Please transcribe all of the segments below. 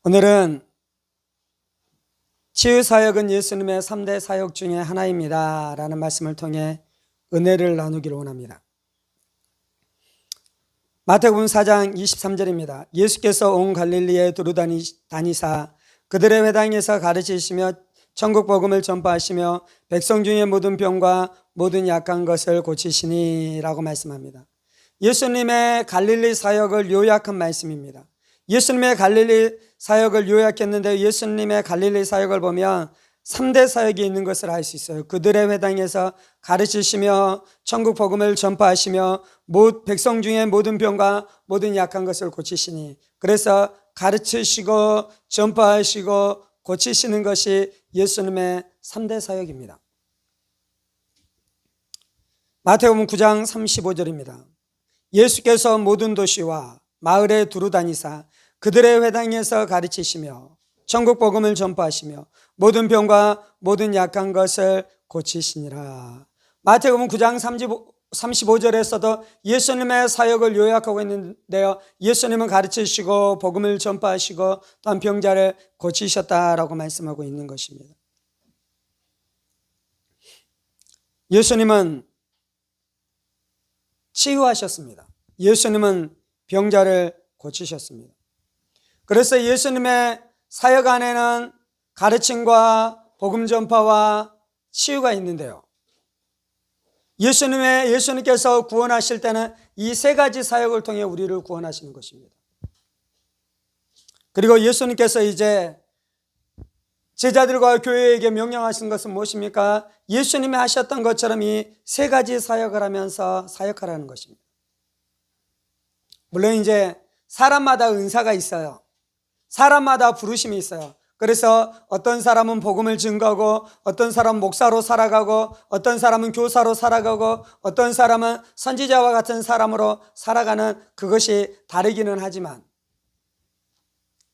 오늘은 치유사역은 예수님의 3대 사역 중에 하나입니다 라는 말씀을 통해 은혜를 나누기를 원합니다. 마태복음 4장 23절입니다. 예수께서 온 갈릴리에 두루다니사 그들의 회당에서 가르치시며 천국 복음을 전파하시며 백성 중의 모든 병과 모든 약한 것을 고치시니 라고 말씀합니다. 예수님의 갈릴리 사역을 요약한 말씀입니다. 예수님의 갈릴리 사역을 요약했는데 예수님의 갈릴리 사역을 보면 3대 사역이 있는 것을 알 수 있어요. 그들의 회당에서 가르치시며 천국 복음을 전파하시며 백성 중에 모든 병과 모든 약한 것을 고치시니, 그래서 가르치시고 전파하시고 고치시는 것이 예수님의 3대 사역입니다. 마태복음 9장 35절입니다. 예수께서 모든 도시와 마을에 두루다니사 그들의 회당에서 가르치시며 천국 복음을 전파하시며 모든 병과 모든 약한 것을 고치시니라. 마태복음 9장 35절에서도 예수님의 사역을 요약하고 있는데요, 예수님은 가르치시고 복음을 전파하시고 또한 병자를 고치셨다라고 말씀하고 있는 것입니다. 예수님은 치유하셨습니다. 예수님은 병자를 고치셨습니다. 그래서 예수님의 사역 안에는 가르침과 복음 전파와 치유가 있는데요, 예수님께서 구원하실 때는 이 세 가지 사역을 통해 우리를 구원하시는 것입니다. 그리고 예수님께서 이제 제자들과 교회에게 명령하신 것은 무엇입니까? 예수님이 하셨던 것처럼 이 세 가지 사역을 하면서 사역하라는 것입니다. 물론 이제 사람마다 은사가 있어요. 사람마다 부르심이 있어요. 그래서 어떤 사람은 복음을 증거하고, 어떤 사람은 목사로 살아가고, 어떤 사람은 교사로 살아가고, 어떤 사람은 선지자와 같은 사람으로 살아가는, 그것이 다르기는 하지만,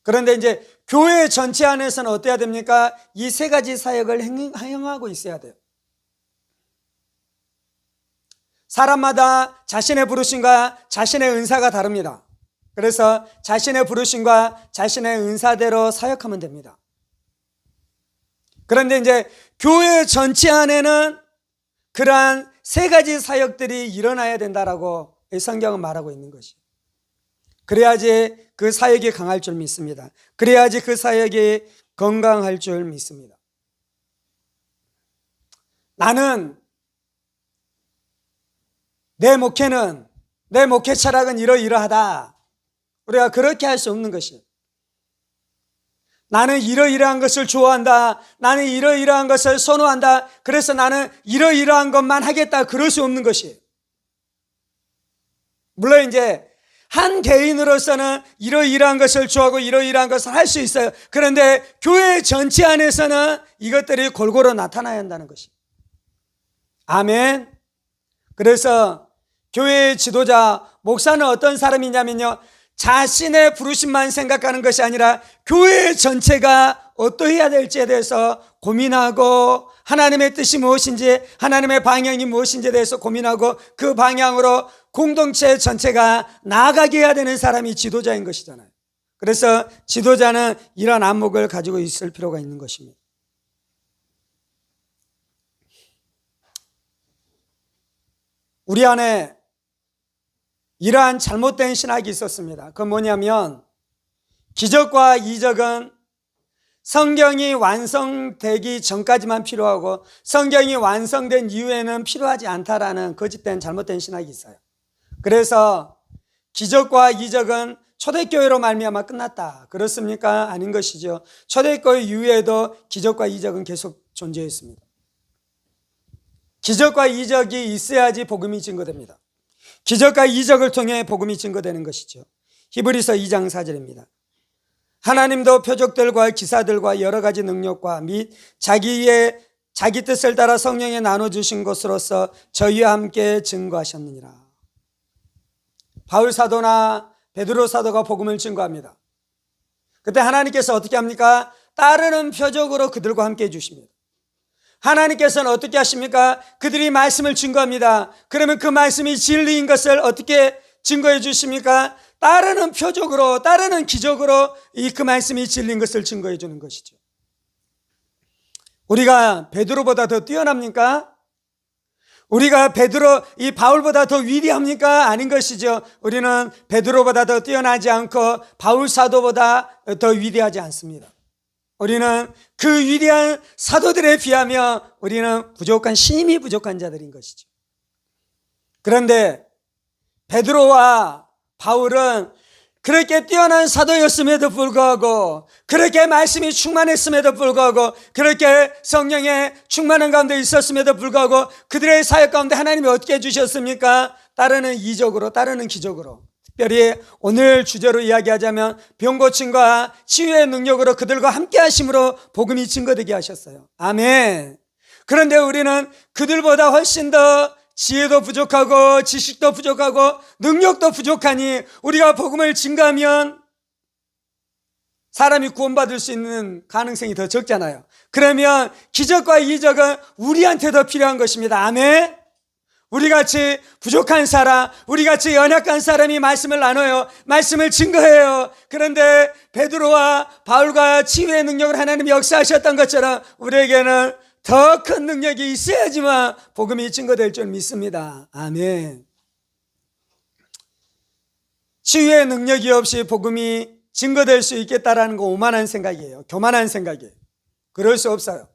그런데 이제 교회 전체 안에서는 어때야 됩니까? 이 세 가지 사역을 행하고 있어야 돼요. 사람마다 자신의 부르심과 자신의 은사가 다릅니다. 그래서 자신의 부르심과 자신의 은사대로 사역하면 됩니다. 그런데 이제 교회 전체 안에는 그러한 세 가지 사역들이 일어나야 된다라고 성경은 말하고 있는 것이에요. 그래야지 그 사역이 강할 줄 믿습니다. 그래야지 그 사역이 건강할 줄 믿습니다. 나는 내 목회는, 내 목회 철학은 이러이러하다, 우리가 그렇게 할 수 없는 것이에요. 나는 이러이러한 것을 좋아한다, 나는 이러이러한 것을 선호한다, 그래서 나는 이러이러한 것만 하겠다, 그럴 수 없는 것이에요. 물론 이제 한 개인으로서는 이러이러한 것을 좋아하고 이러이러한 것을 할 수 있어요. 그런데 교회 전체 안에서는 이것들이 골고루 나타나야 한다는 것이에요. 아멘. 그래서 교회의 지도자, 목사는 어떤 사람이냐면요, 자신의 부르심만 생각하는 것이 아니라 교회 전체가 어떠해야 될지에 대해서 고민하고, 하나님의 뜻이 무엇인지, 하나님의 방향이 무엇인지에 대해서 고민하고, 그 방향으로 공동체 전체가 나아가게 해야 되는 사람이 지도자인 것이잖아요. 그래서 지도자는 이런 안목을 가지고 있을 필요가 있는 것입니다. 우리 안에 이러한 잘못된 신학이 있었습니다. 그건 뭐냐면, 기적과 이적은 성경이 완성되기 전까지만 필요하고 성경이 완성된 이후에는 필요하지 않다라는 거짓된 잘못된 신학이 있어요. 그래서 기적과 이적은 초대교회로 말미암아 끝났다, 그렇습니까? 아닌 것이죠. 초대교회 이후에도 기적과 이적은 계속 존재했습니다. 기적과 이적이 있어야지 복음이 증거됩니다. 기적과 이적을 통해 복음이 증거되는 것이죠. 히브리서 2장 4절입니다. 하나님도 표적들과 기사들과 여러 가지 능력과 및 자기 뜻을 따라 성령에 나눠주신 것으로서 저희와 함께 증거하셨느니라. 바울 사도나 베드로 사도가 복음을 증거합니다. 그때 하나님께서 어떻게 합니까? 따르는 표적으로 그들과 함께 해주십니다. 하나님께서는 어떻게 하십니까? 그들이 말씀을 증거합니다. 그러면 그 말씀이 진리인 것을 어떻게 증거해 주십니까? 따르는 표적으로, 따르는 기적으로 그 말씀이 진리인 것을 증거해 주는 것이죠. 우리가 베드로보다 더 뛰어납니까? 우리가 이 바울보다 더 위대합니까? 아닌 것이죠. 우리는 베드로보다 더 뛰어나지 않고 바울 사도보다 더 위대하지 않습니다. 우리는 그 위대한 사도들에 비하며 우리는 힘이 부족한 자들인 것이죠. 그런데 베드로와 바울은 그렇게 뛰어난 사도였음에도 불구하고, 그렇게 말씀이 충만했음에도 불구하고, 그렇게 성령의 충만한 가운데 있었음에도 불구하고 그들의 사역 가운데 하나님이 어떻게 해주셨습니까? 따르는 이적으로, 따르는 기적으로. 특별히 오늘 주제로 이야기하자면 병고침과 치유의 능력으로 그들과 함께 하심으로 복음이 증거되게 하셨어요. 아멘. 그런데 우리는 그들보다 훨씬 더 지혜도 부족하고 지식도 부족하고 능력도 부족하니 우리가 복음을 증거하면 사람이 구원받을 수 있는 가능성이 더 적잖아요. 그러면 기적과 이적은 우리한테 더 필요한 것입니다. 아멘. 우리같이 부족한 사람, 우리같이 연약한 사람이 말씀을 나눠요. 말씀을 증거해요. 그런데 베드로와 바울과 치유의 능력을 하나님이 역사하셨던 것처럼 우리에게는 더 큰 능력이 있어야지만 복음이 증거될 줄 믿습니다. 아멘. 치유의 능력이 없이 복음이 증거될 수 있겠다라는 거 오만한 생각이에요. 교만한 생각이에요. 그럴 수 없어요.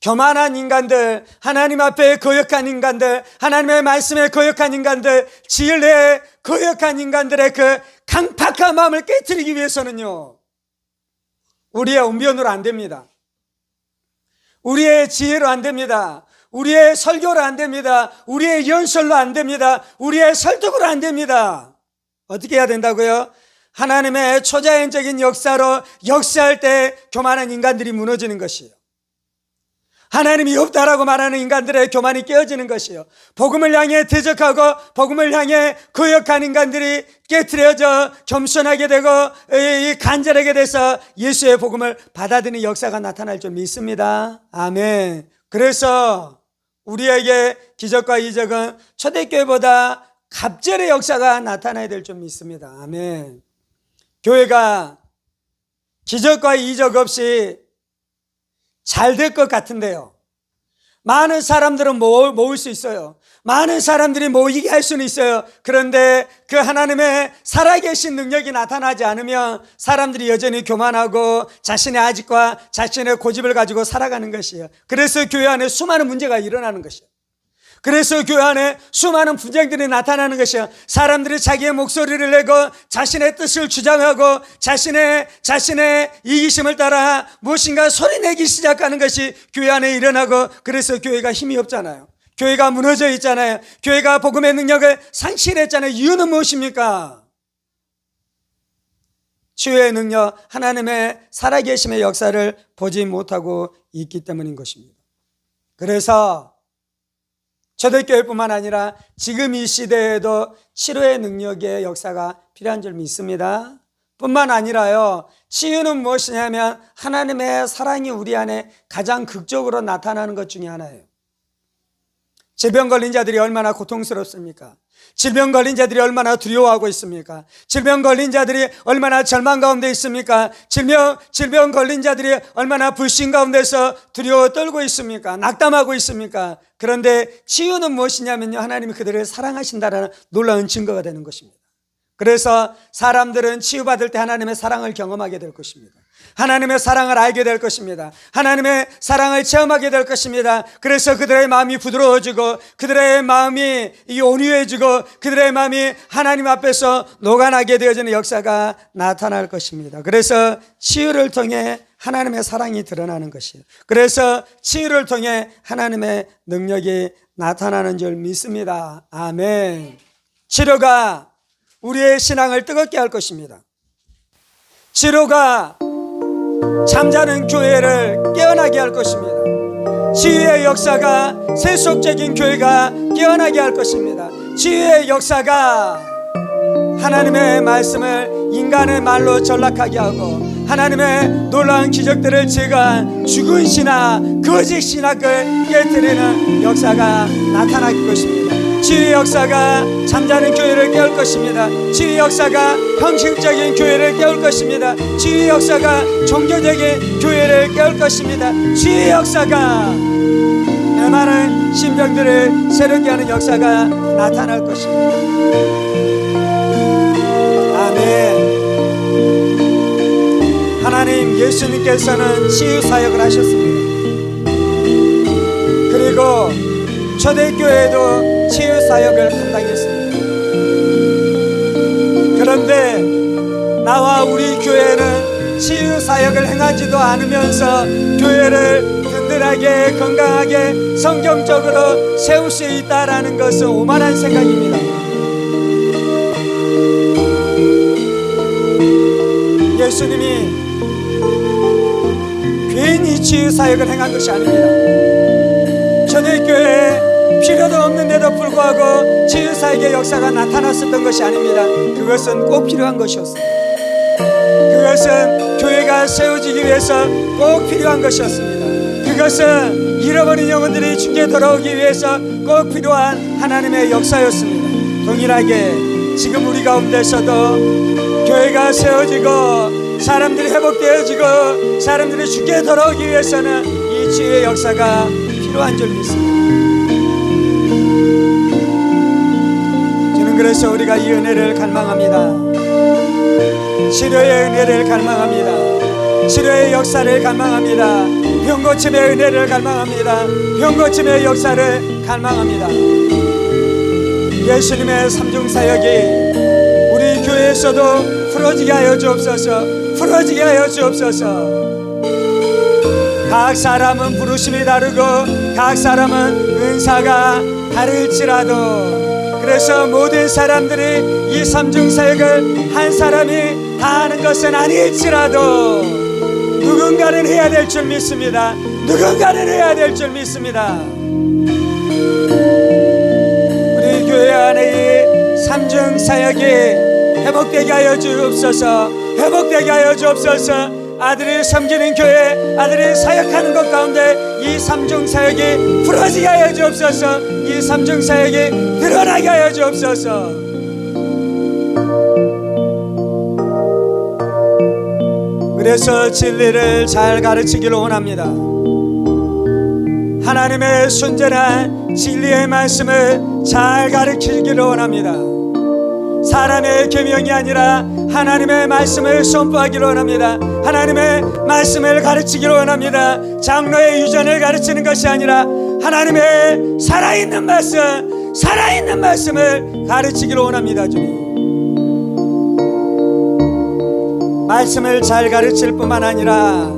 교만한 인간들, 하나님 앞에 거역한 인간들, 하나님의 말씀에 거역한 인간들, 진리에 거역한 인간들의 그 강팍한 마음을 깨트리기 위해서는요, 우리의 언변으로 안 됩니다. 우리의 지혜로 안 됩니다. 우리의 설교로 안 됩니다. 우리의 연설로 안 됩니다. 우리의 설득으로 안 됩니다. 어떻게 해야 된다고요? 하나님의 초자연적인 역사로 역사할 때 교만한 인간들이 무너지는 것이에요. 하나님이 없다라고 말하는 인간들의 교만이 깨어지는 것이에요. 복음을 향해 대적하고 복음을 향해 거역한 인간들이 깨트려져 겸손하게 되고 간절하게 돼서 예수의 복음을 받아들이는 역사가 나타날 줄 믿습니다. 아멘. 그래서 우리에게 기적과 이적은 초대교회보다 갑절의 역사가 나타나야 될 줄 믿습니다. 아멘. 교회가 기적과 이적 없이 잘 될 것 같은데요, 많은 사람들은 모을 수 있어요. 많은 사람들이 모이게 할 수는 있어요. 그런데 그 하나님의 살아계신 능력이 나타나지 않으면 사람들이 여전히 교만하고 자신의 아집과 자신의 고집을 가지고 살아가는 것이에요. 그래서 교회 안에 수많은 문제가 일어나는 것이에요. 그래서 교회 안에 수많은 분쟁들이 나타나는 것이요, 사람들이 자기의 목소리를 내고 자신의 뜻을 주장하고 자신의 이기심을 따라 무엇인가 소리내기 시작하는 것이 교회 안에 일어나고, 그래서 교회가 힘이 없잖아요. 교회가 무너져 있잖아요. 교회가 복음의 능력을 상실했잖아요. 이유는 무엇입니까? 치유의 능력, 하나님의 살아계심의 역사를 보지 못하고 있기 때문인 것입니다. 그래서 초대교회뿐만 아니라 지금 이 시대에도 치료의 능력의 역사가 필요한 줄 믿습니다. 뿐만 아니라요, 치유는 무엇이냐면 하나님의 사랑이 우리 안에 가장 극적으로 나타나는 것 중에 하나예요. 질병 걸린 자들이 얼마나 고통스럽습니까? 질병 걸린 자들이 얼마나 두려워하고 있습니까? 질병 걸린 자들이 얼마나 절망 가운데 있습니까? 질병 걸린 자들이 얼마나 불신 가운데서 두려워 떨고 있습니까? 낙담하고 있습니까? 그런데 치유는 무엇이냐면요, 하나님이 그들을 사랑하신다라는 놀라운 증거가 되는 것입니다. 그래서 사람들은 치유받을 때 하나님의 사랑을 경험하게 될 것입니다. 하나님의 사랑을 알게 될 것입니다. 하나님의 사랑을 체험하게 될 것입니다. 그래서 그들의 마음이 부드러워지고 그들의 마음이 온유해지고 그들의 마음이 하나님 앞에서 녹아나게 되어지는 역사가 나타날 것입니다. 그래서 치유를 통해 하나님의 사랑이 드러나는 것이에요. 그래서 치유를 통해 하나님의 능력이 나타나는 줄 믿습니다. 아멘. 치료가 우리의 신앙을 뜨겁게 할 것입니다. 치료가 잠자는 교회를 깨어나게 할 것입니다. 치유의 역사가 세속적인 교회가 깨어나게 할 것입니다. 치유의 역사가 하나님의 말씀을 인간의 말로 전락하게 하고 하나님의 놀라운 기적들을 제거한 죽은 신학, 거짓 신학을 깨뜨리는 역사가 나타날 것입니다. 치유의 역사가 잠자는 교회를 깨울 것입니다. 치유의 역사가 형식적인 교회를 깨울 것입니다. 치유의 역사가 종교적인 교회를 깨울 것입니다. 치유의 역사가 많은 신병들을 새롭게 하는 역사가 나타날 것입니다. 아멘. 하나님, 예수님께서는 치유 사역을 하셨습니다. 그리고 초대교회도 치유 사역을 감당했습니다. 그런데 나와 우리 교회는 치유 사역을 행하지도 않으면서 교회를 든든하게 건강하게 성경적으로 세울 수 있다라는 것은 오만한 생각입니다. 예수님이 괜히 치유 사역을 행한 것이 아닙니다. 초대교회에 필요도 없는데도 불구하고 치유 사역의 역사가 나타났었던 것이 아닙니다. 그것은 꼭 필요한 것이었습니다. 그것은 교회가 세워지기 위해서 꼭 필요한 것이었습니다. 그것은 잃어버린 영혼들이 주께 돌아오기 위해서 꼭 필요한 하나님의 역사였습니다. 동일하게 지금 우리 가운데서도 교회가 세워지고 사람들이 회복되어지고 사람들이 주께 돌아오기 위해서는 이 치유의 역사가 필요한 줄 믿습니다. 저는 그래서 우리가 이 은혜를 갈망합니다. 치료의 은혜를 갈망합니다. 치료의 역사를 갈망합니다. 병고침의 은혜를 갈망합니다. 병고침의 역사를 갈망합니다. 예수님의 삼중사역이 우리 교회에서도 풀어지게 하여 주옵소서. 풀어지게 하여 주옵소서. 각 사람은 부르심이 다르고 각 사람은 은사가 다를지라도, 그래서 모든 사람들이 이 삼중사역을 한 사람이 다 하는 것은 아닐지라도 누군가는 해야 될 줄 믿습니다. 누군가는 해야 될 줄 믿습니다. 우리 교회 안에 이 삼중사역이 회복되게 하여 주옵소서. 회복되게 하여 주옵소서. 아들이 섬기는 교회, 아들이 사역하는 것 가운데 이 삼중사역이 풀어지게 하여 주옵소서. 이 삼중사역이 드러나게 하여 주옵소서. 그래서 진리를 잘 가르치기를 원합니다. 하나님의 순전한 진리의 말씀을 잘 가르치기를 원합니다. 사람의 계명이 아니라 하나님의 말씀을 선포하기를 원합니다. 하나님의 말씀을 가르치기를 원합니다. 장로의 유전을 가르치는 것이 아니라 하나님의 살아있는 말씀, 살아있는 말씀을 가르치기를 원합니다. 주님, 말씀을 잘 가르칠 뿐만 아니라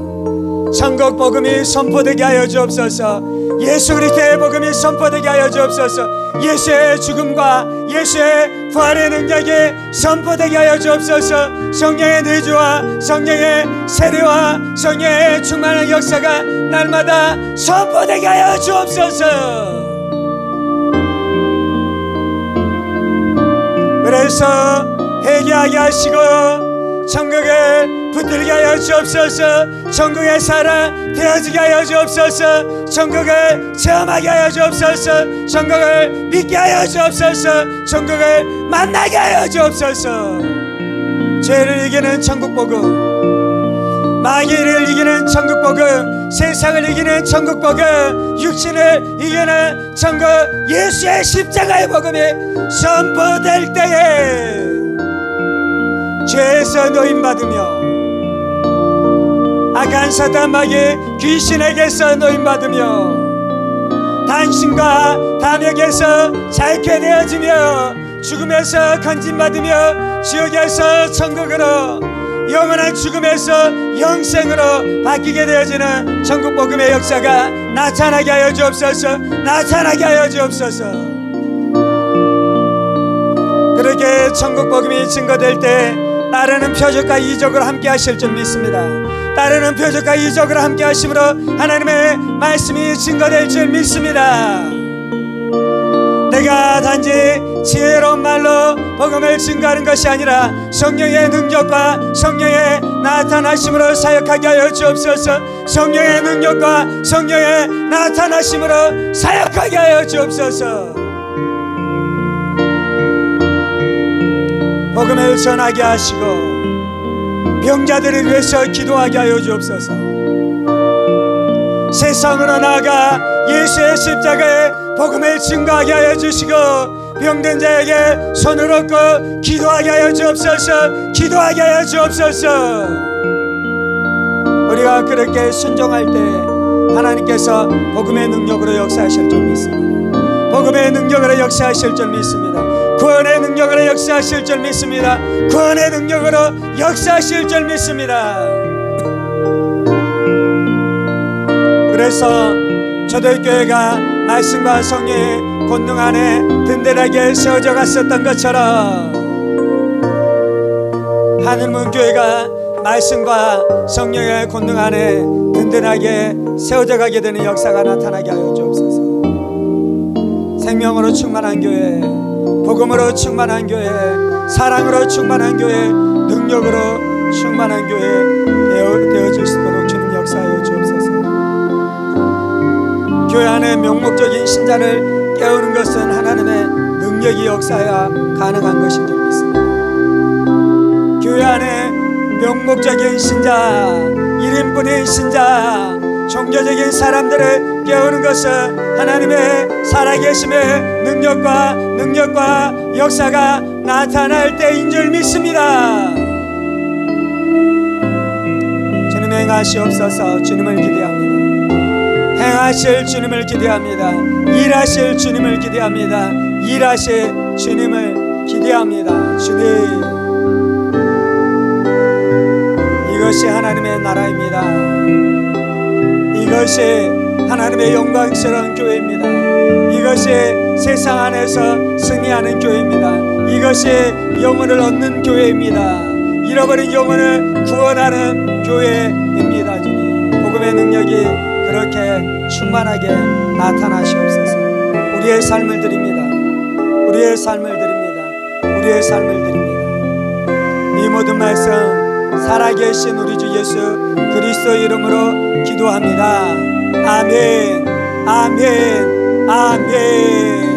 천국 복음이 선포되게 하여 주옵소서. 예수 그리스도의 복음이 선포되게 하여 주옵소서. 예수의 죽음과 예수의 부활의 능력이 선포되게 하여 주옵소서. 성령의 내주와 성령의 세례와 성령의 충만한 역사가 날마다 선포되게 하여 주옵소서. 그래서 회개하게 하시고 천국을 붙들게 하여 주옵소서. 천국의 사람 되어지게 하여 주옵소서. 천국을 체험하게 하여 주옵소서. 천국을 믿게 하여 주옵소서. 천국을 만나게 하여 주옵소서. 죄를 이기는 천국 복음, 마귀를 이기는 천국 복음, 세상을 이기는 천국 복음, 육신을 이기는 천국 예수의 십자가의 복음이 선포될 때에 죄에서 노임받으며 악한 사단 마귀 귀신에게서 노임받으며 단신과 담역에서 자유케 되어지며 죽음에서 건진받으며 지옥에서 천국으로, 영원한 죽음에서 영생으로 바뀌게 되어지는 천국 복음의 역사가 나타나게 하여 주옵소서. 나타나게 하여 주옵소서. 그렇게 천국 복음이 증거될 때 따르는 표적과 이적으로 함께 하실 줄 믿습니다. 따르는 표적과 이적으로 함께 하심으로 하나님의 말씀이 증거될 줄 믿습니다. 내가 단지 지혜로운 말로 복음을 증거하는 것이 아니라 성령의 능력과 성령의 나타나심으로 사역하게 하여 주옵소서. 성령의 능력과 성령의 나타나심으로 사역하게 하여 주옵소서. 복음을 전하게 하시고 병자들을 위해서 기도하게 하여 주옵소서. 세상으로 나아가 예수의 십자가의 복음을 증거하게 하여 주시고 병든 자에게 손을 얹고 기도하게 하여 주옵소서. 기도하게 하여 주옵소서. 우리가 그렇게 순종할 때 하나님께서 복음의 능력으로 역사하실 줄 믿습니다. 복음의 능력으로 역사하실 줄 믿습니다. 구원의 능력으로 역사하실 줄 믿습니다. 구원의 능력으로 역사하실 줄 믿습니다. 그래서 초대교회가 말씀과 성령의 권능 안에 든든하게 세워져 갔었던 것처럼 하늘문교회가 말씀과 성령의 권능 안에 든든하게 세워져 가게 되는 역사가 나타나게 하여 주옵소서. 생명으로 충만한 교회, 복음으로 충만한 교회, 사랑으로 충만한 교회, 능력으로 충만한 교회 되어질 수 있도록 주님 역사하여 주옵소서. 교회 안에 명목적인 신자를 깨우는 것은 하나님의 능력이 역사해야 가능한 것인 줄 믿습니다. 교회 안에 명목적인 신자, 1인분의 신자, 종교적인 사람들을 깨우는 것은 하나님의 살아계심의 능력과 역사가 나타날 때인 줄 믿습니다. 주님 행하시옵소서. 주님을 기대합니다. 행하실 주님을 기대합니다. 일하실 주님을 기대합니다. 일하실 주님을 기대합니다. 주님, 이것이 하나님의 나라입니다. 이것이 하나님의 영광스러운 교회입니다. 이것이 세상 안에서 승리하는 교회입니다. 이것이 영혼을 얻는 교회입니다. 잃어버린 영혼을 구원하는 교회입니다. 주님, 복음의 능력이 그렇게 충만하게 나타나시옵소서. 우리의 삶을 드립니다. 우리의 삶을 드립니다. 우리의 삶을 드립니다. 이 모든 말씀 살아계신 우리 주 예수 그리스도 이름으로 기도합니다. 아멘, 아멘, 아멘.